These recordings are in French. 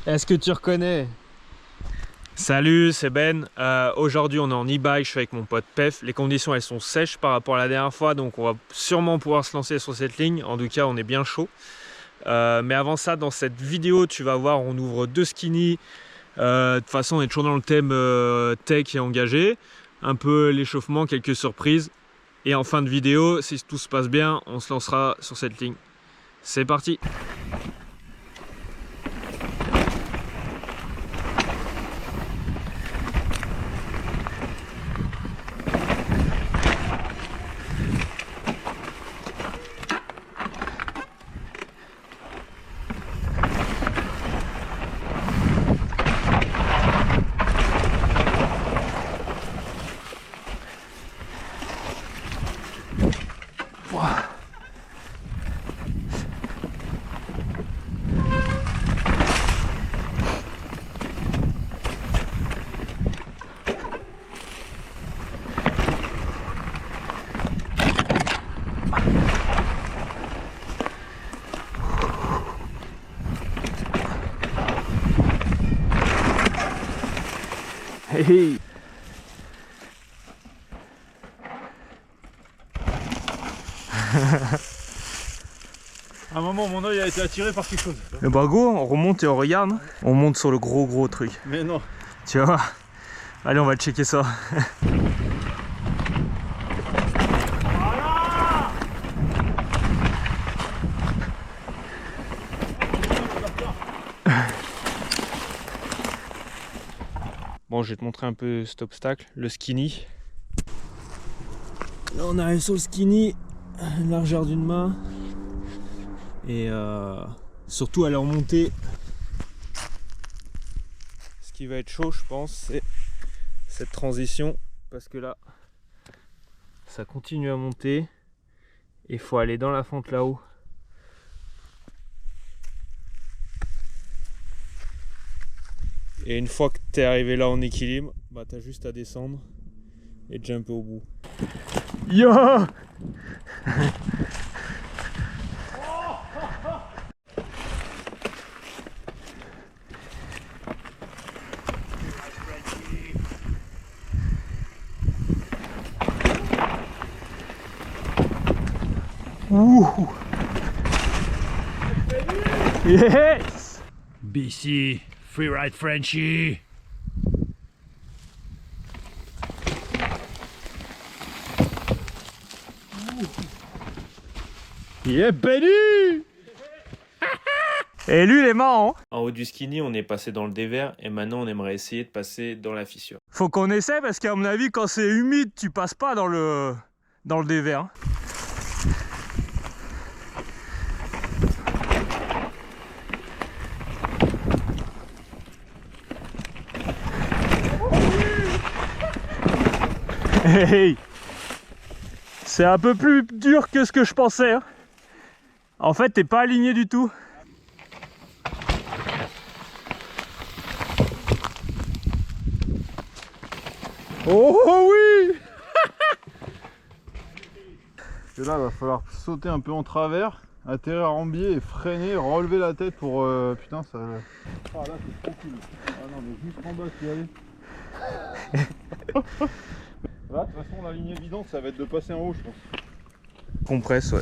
Est-ce que tu reconnais? Salut, c'est Ben. Aujourd'hui, on est en e-bike, je suis avec mon pote Pef. Les conditions, elles sont sèches par rapport à la dernière fois, donc on va sûrement pouvoir se lancer sur cette ligne. En tout cas, on est bien chaud. Mais avant ça, dans cette vidéo, tu vas voir, on ouvre 2 skinny. De toute façon, on est toujours dans le thème tech et engagé. Un peu l'échauffement, quelques surprises. Et en fin de vidéo, si tout se passe bien, on se lancera sur cette ligne. C'est parti! Hey. À un moment, mon œil a été attiré par quelque chose. Le bagot, on remonte et on regarde. On monte sur le gros truc. Mais non. Tu vois? Allez, on va checker ça. Bon, je vais te montrer un peu cet obstacle, le skinny. Là, on arrive sur le skinny, largeur d'une main. Et surtout à leur montée, ce qui va être chaud, je pense, c'est cette transition. Parce que là, ça continue à monter. Et il faut aller dans la fente là-haut. Et une fois que tu es arrivé là en équilibre, bah tu as juste à descendre et jumper au bout. Yo! Ouh! Yes! BC, Freeride Frenchie. Yeah, Benny! Et lui, il est marrant. En haut du skinny, on est passé dans le dévers et maintenant on aimerait essayer de passer dans la fissure. Faut qu'on essaie parce qu'à mon avis, quand c'est humide, tu passes pas dans le dévers. Hey! C'est un peu plus dur que ce que je pensais. Hein. En fait, t'es pas aligné du tout. Oh oui! Et là, il va falloir sauter un peu en travers, atterrir en biais et freiner, relever la tête pour... putain, ça... Ah là, c'est trop cool. Ah non, mais juste en bas, tu y aller. Là, de toute façon, la ligne évidente, ça va être de passer en haut, je pense. Compresse, ouais.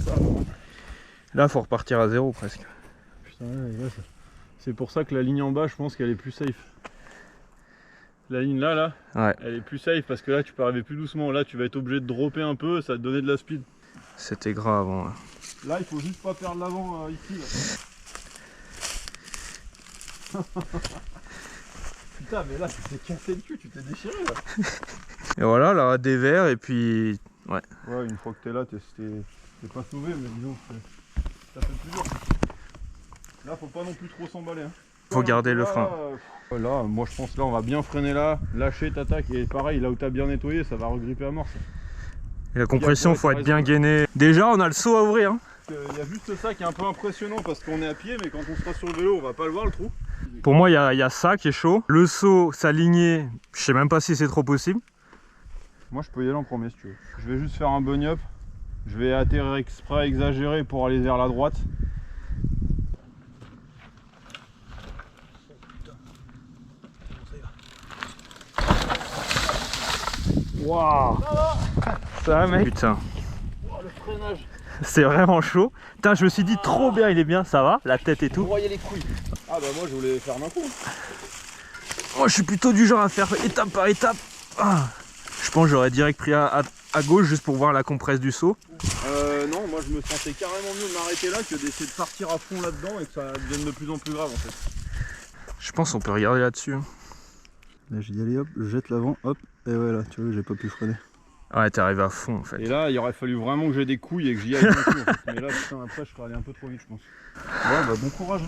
Là, faut repartir à zéro presque. Putain, là, c'est pour ça que la ligne en bas, je pense qu'elle est plus safe. La ligne là, ouais. Elle est plus safe parce que là, tu peux arriver plus doucement. Là, tu vas être obligé de dropper un peu, ça va te donner de la speed. C'était gras avant. Là, il faut juste pas perdre l'avant ici. Là. Putain, mais là, tu t'es cassé le cul, tu t'es déchiré là. Et voilà, là, dévers et puis... Ouais. Ouais, une fois que t'es là, t'es pas sauvé, mais disons que ça fait plus dur. Là, faut pas non plus trop s'emballer. Hein. Faut garder le frein. Là, moi je pense là, on va bien freiner là, lâcher, t'attaques. Et pareil, là où t'as bien nettoyé, ça va regripper à mort. Ça. Et la compression, faut être bien gainé. Déjà, on a le seau à ouvrir. Hein. Il y a juste ça qui est un peu impressionnant parce qu'on est à pied, mais quand on sera sur le vélo, on va pas le voir le trou. Pour moi, il y a ça qui est chaud. Le seau, s'aligner, je sais même pas si c'est trop possible. Moi, je peux y aller en premier si tu veux. Je vais juste faire un bunny up. Je vais atterrir exprès exagéré pour aller vers la droite. Waouh. Ça va, mec? Putain. Oh, le freinage. C'est vraiment chaud. Putain, je me suis dit trop bien, il est bien, ça va, la tête et tout. Vous voyez les couilles. Ah bah moi je voulais faire d'un coup. Moi je suis plutôt du genre à faire étape par étape. Ah. Je pense que j'aurais direct pris à gauche juste pour voir la compresse du saut. Non, moi je me sentais carrément mieux de m'arrêter là que d'essayer de partir à fond là-dedans et que ça devienne de plus en plus grave en fait. Je pense qu'on peut regarder là-dessus. Là j'ai dit allez hop, je jette l'avant, hop, et voilà, tu vois, j'ai pas pu freiner. Ouais, t'es arrivé à fond en fait. Et là, il aurait fallu vraiment que j'ai des couilles et que j'y aille d'un coup en fait. Mais là, putain, après je serais allé un peu trop vite je pense. Ouais, bah bon courage.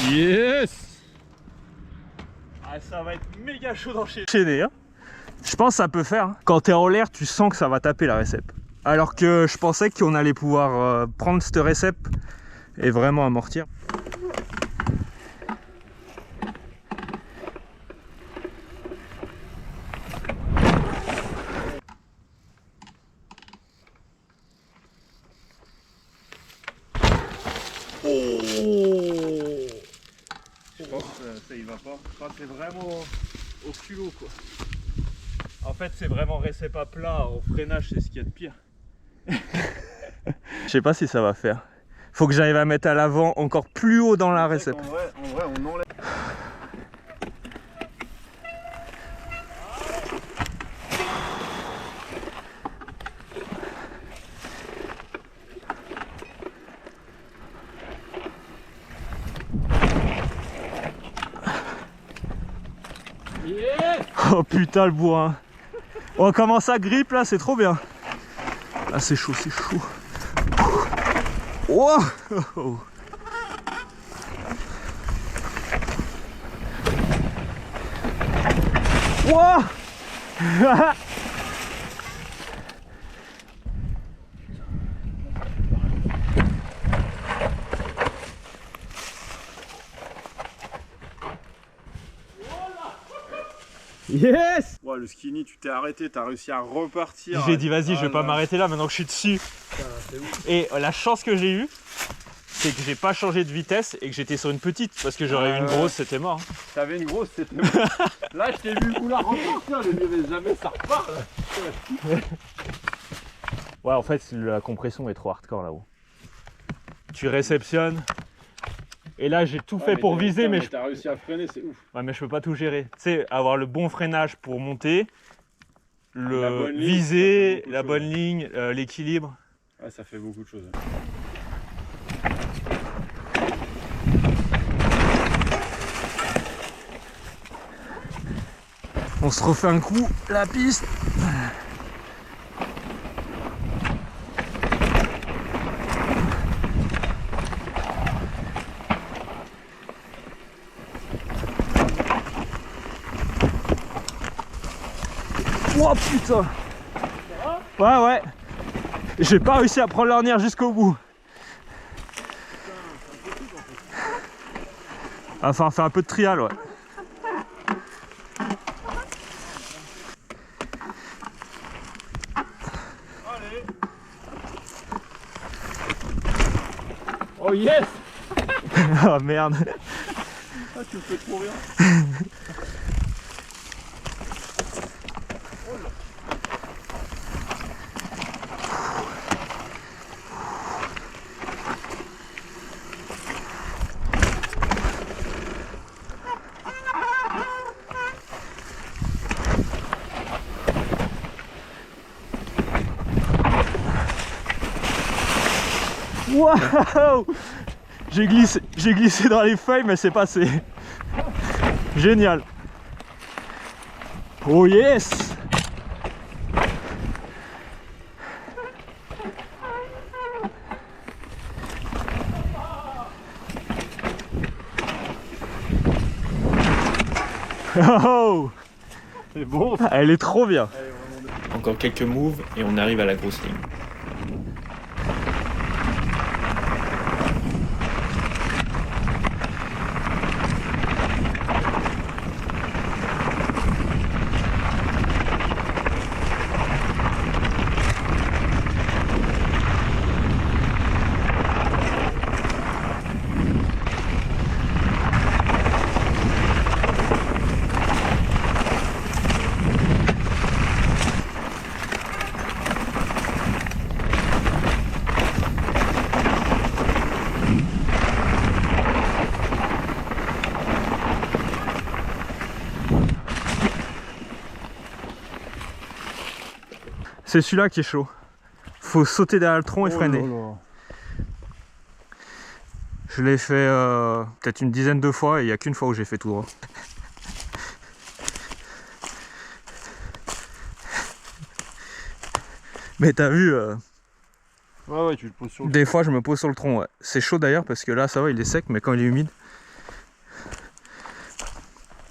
Yes! Ah, ça va être méga chaud d'enchaîner. Hein. Je pense que ça peut faire. Hein. Quand t'es en l'air, tu sens que ça va taper la récep. Alors que je pensais qu'on allait pouvoir prendre cette récep et vraiment amortir. Oh! Je pense que ça y va pas. Enfin, c'est vraiment au culot quoi. En fait, c'est vraiment récep à plat. Au freinage, c'est ce qu'il y a de pire. Je sais pas si ça va faire. Faut que j'arrive à mettre à l'avant encore plus haut dans la récep. En vrai, on enlève. Yes! Oh putain le bourrin. Oh comment ça grippe là, c'est trop bien. Ah c'est chaud, c'est chaud. Oh, oh. Wow. Yes! Ouais, le skinny, tu t'es arrêté, t'as réussi à repartir. J'ai dit vas-y, je vais pas m'arrêter là maintenant que je suis dessus. Et la chance que j'ai eue, c'est que j'ai pas changé de vitesse et que j'étais sur une petite, parce que j'aurais eu une grosse, c'était mort. T'avais une grosse, c'était mort. Là, je t'ai vu le coup là repartir, je me disais jamais ça repart là. Ouais, en fait, la compression est trop hardcore là-haut. Tu réceptionnes. Et là, j'ai tout fait pour viser, mais t'as réussi à freiner, c'est ouf. Ouais, mais je peux pas tout gérer. Tu sais, avoir le bon freinage pour monter, le viser, la bonne ligne, l'équilibre. Ouais, ça fait beaucoup de choses. On se refait un coup, la piste. Oh putain! Ouais, ouais. J'ai pas réussi à prendre l'ornière jusqu'au bout. Enfin, on fait un peu de trial, ouais. Allez! Oh yes! Oh merde! Ah, tu me fais trop rien! Waouh! J'ai glissé dans les feuilles, mais c'est passé. Génial. Oh yes! Oh! C'est bon! Elle est trop bien. Encore quelques moves et on arrive à la grosse ligne. C'est celui-là qui est chaud. Faut sauter derrière le tronc et freiner. Là là. Je l'ai fait peut-être une dizaine de fois et il n'y a qu'une fois où j'ai fait tout droit. Mais t'as vu, Ouais, tu le poses sur le... des fois je me pose sur le tronc. Ouais. C'est chaud d'ailleurs parce que là ça va, il est sec, mais quand il est humide.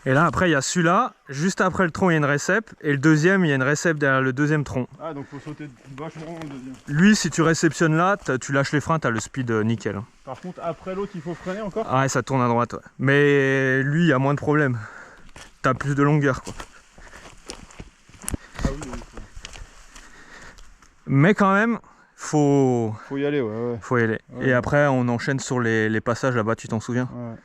Et là après il y a celui-là, juste après le tronc il y a une récep, et le deuxième il y a une récep derrière le deuxième tronc. Ah, donc faut sauter vachement dans le deuxième. Lui, si tu réceptionnes là, tu lâches les freins, t'as le speed nickel. Par contre, après l'autre, il faut freiner encore. Ah ouais, ça tourne à droite, ouais. Mais lui, il y a moins de problèmes. T'as plus de longueur, quoi. Ah oui, oui. Mais quand même, faut Faut y aller, ouais. y aller. Ouais. Et après, on enchaîne sur les passages là-bas, tu t'en souviens? Ouais.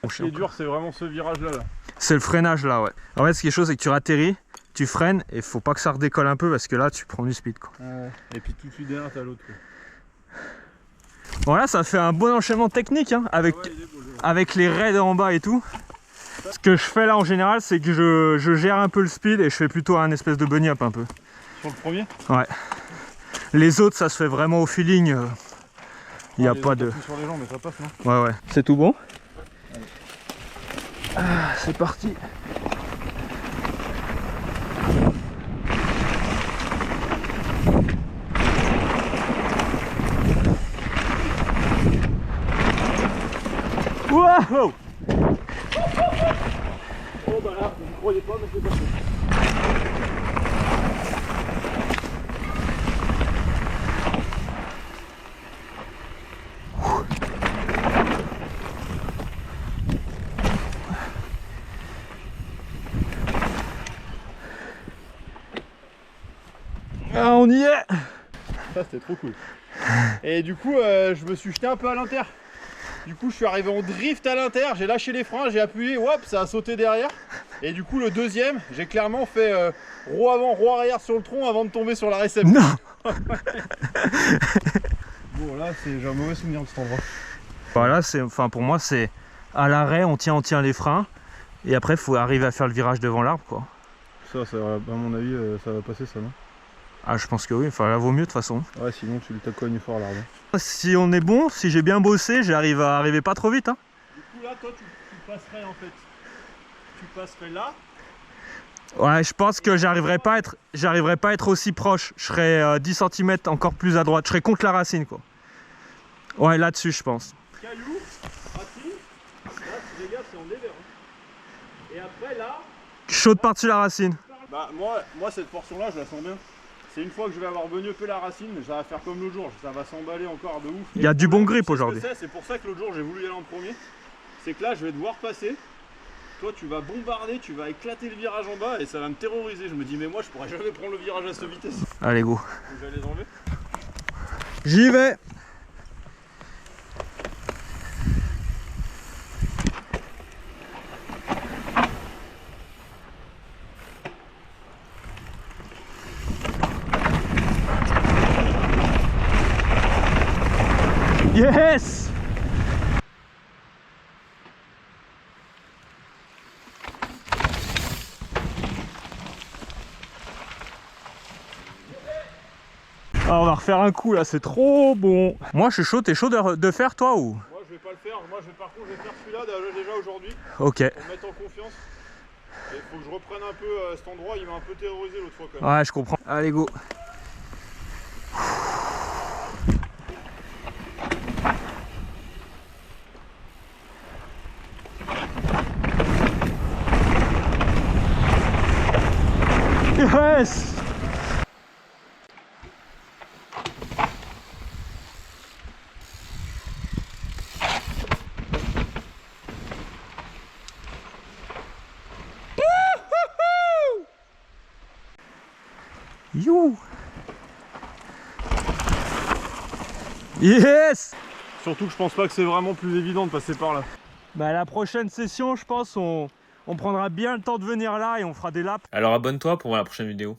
Ce qui est dur, c'est vraiment ce virage-là. Là. C'est le freinage là, ouais. En fait, ce qui est chaud, c'est que tu atterris, tu freines, et faut pas que ça redécolle un peu parce que là, tu prends du speed, quoi. Ouais. Et puis tout de suite derrière, t'as l'autre. Voilà, ça fait un bon enchaînement technique, hein, avec, Ah ouais, il est beau, le jeu. avec les raids en bas et tout. Ce que je fais là en général, c'est que je gère un peu le speed et je fais plutôt un espèce de bunny up un peu. Sur le premier. Ouais. Les autres, ça se fait vraiment au feeling. Il n'y a les pas autres, de... on pousse sur les jambes, mais ça passe, non? Ouais, ouais. C'est tout bon? Ah, c'est parti. Wow! Oh bah là, vous ne croyez pas, mais c'est passé. Ah, on y est! Ça, c'était trop cool. Et du coup, je me suis jeté un peu à l'inter. Du coup, je suis arrivé en drift à l'inter, j'ai lâché les freins, j'ai appuyé, hop, ça a sauté derrière. Et du coup, le deuxième, j'ai clairement fait roue avant, roue arrière sur le tronc avant de tomber sur la réception. Non! Bon, là, j'ai un mauvais souvenir de cet endroit. Voilà, enfin, pour moi, c'est à l'arrêt, on tient les freins. Et après, il faut arriver à faire le virage devant l'arbre, quoi. Ça, à mon avis, ça va passer, ça, non? Ah, je pense que oui, enfin, là, vaut mieux de toute façon. Ouais, sinon, tu le cognes fort, l'arbre. Si on est bon, si j'ai bien bossé, j'arrive à arriver pas trop vite, hein. Du coup, là, toi, tu passerais, en fait. Tu passerais là. Ouais, je pense que j'arriverai pas à être aussi proche. Je serai 10 cm encore plus à droite. Je serai contre la racine, quoi. Ouais, là-dessus, je pense. Caillou, racine. Là, les gars, c'est en dévers. Hein. Et après, là. Chaude par-dessus la racine. Bah, moi, cette portion-là, je la sens bien. C'est une fois que je vais avoir beugné la racine, mais ça va faire comme l'autre jour. Ça va s'emballer encore de ouf. Il y a du bon grip aujourd'hui. C'est pour ça que l'autre jour, j'ai voulu y aller en premier. C'est que là, je vais devoir passer. Toi, tu vas bombarder, tu vas éclater le virage en bas et ça va me terroriser. Je me dis, mais moi, je pourrais jamais prendre le virage à cette vitesse. Allez, go. Donc, je vais les enlever. J'y vais. Yes! Ah, on va refaire un coup là, c'est trop bon. Moi je suis chaud, t'es chaud de faire toi ou? Moi, je vais pas le faire. Moi, par contre, je vais faire celui-là déjà aujourd'hui. Ok. Pour me mettre en confiance. Il faut que je reprenne un peu cet endroit. Il m'a un peu terrorisé l'autre fois quand même. Ouais, je comprends. Allez, go. Yes! You! Yes! Surtout que je pense pas que c'est vraiment plus évident de passer par là. Bah la prochaine session, je pense, on prendra bien le temps de venir là et on fera des laps. Alors abonne-toi pour voir la prochaine vidéo.